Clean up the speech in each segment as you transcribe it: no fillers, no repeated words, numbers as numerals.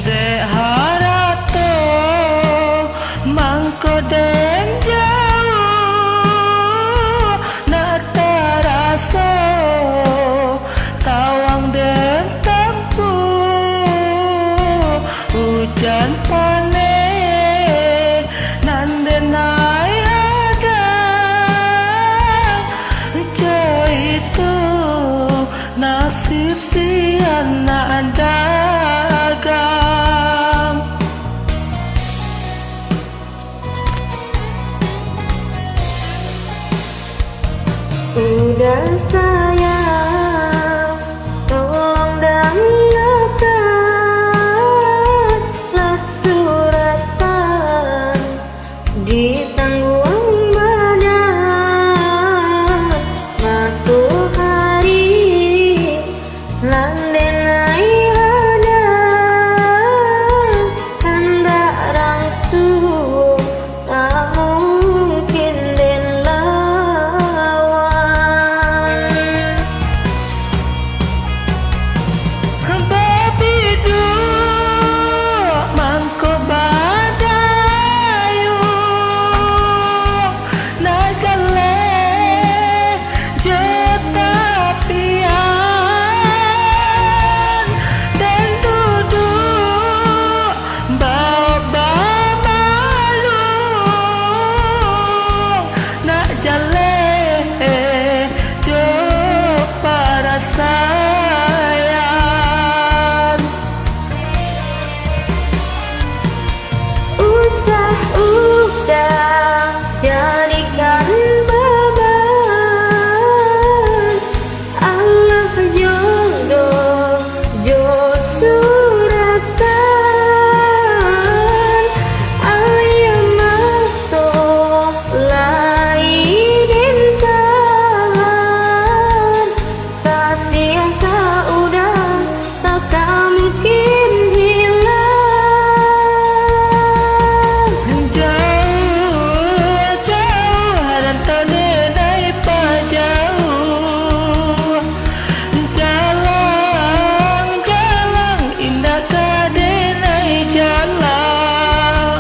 de harato mangko den jauh na terasa tawang den tempuh hujan panen nan denai ada itu nasib sian na dagang. Udah sayang, tolong dengarkanlah suratan di tanggung badan matahari landenai hadang hendak rangtu tak mungkin den lawan. Babi du mangko badayu na jale jetapian dan duduk bawa malung na jale jo para sayang. Usah udah jadikan beban Allah jodoh jo suratan ayam mato lain intan kasih yang tak udah takkan mungkin hilang. Jauh-jauh harantau denai pajauh jalang-jalang indah kadenai jalan.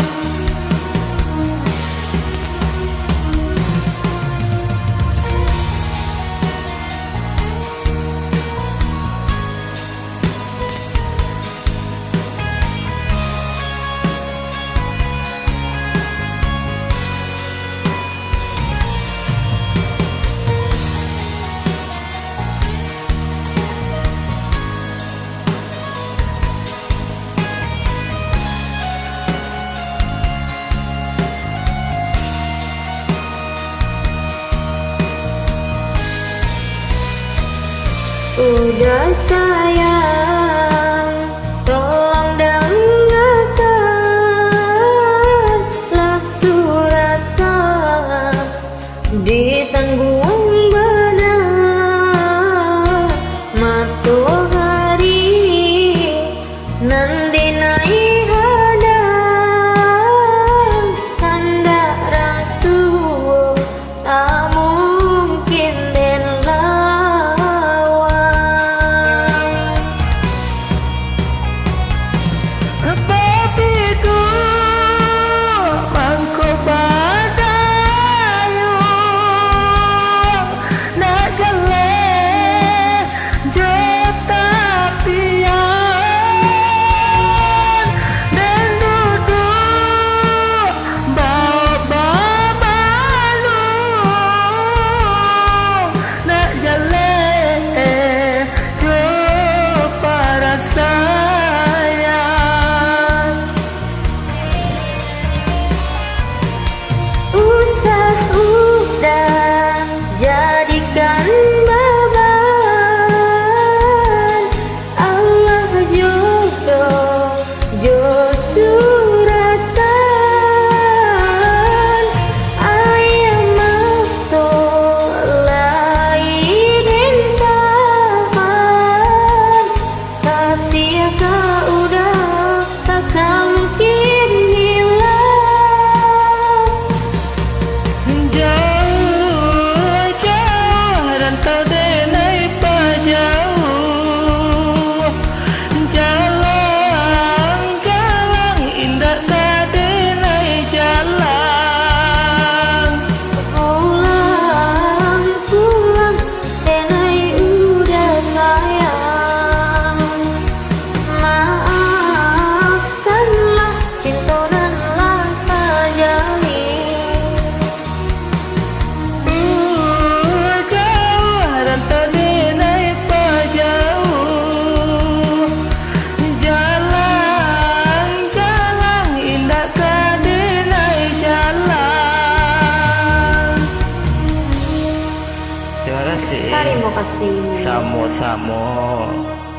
Udah sayang, tolong dengarkanlah suratan di tanggung badan matahari nan dinai hadang hendak rangtu tak mungkin den lawan. Babi du mangko badayu na jale jetapian kasih. Terima kasih. Samo-samo.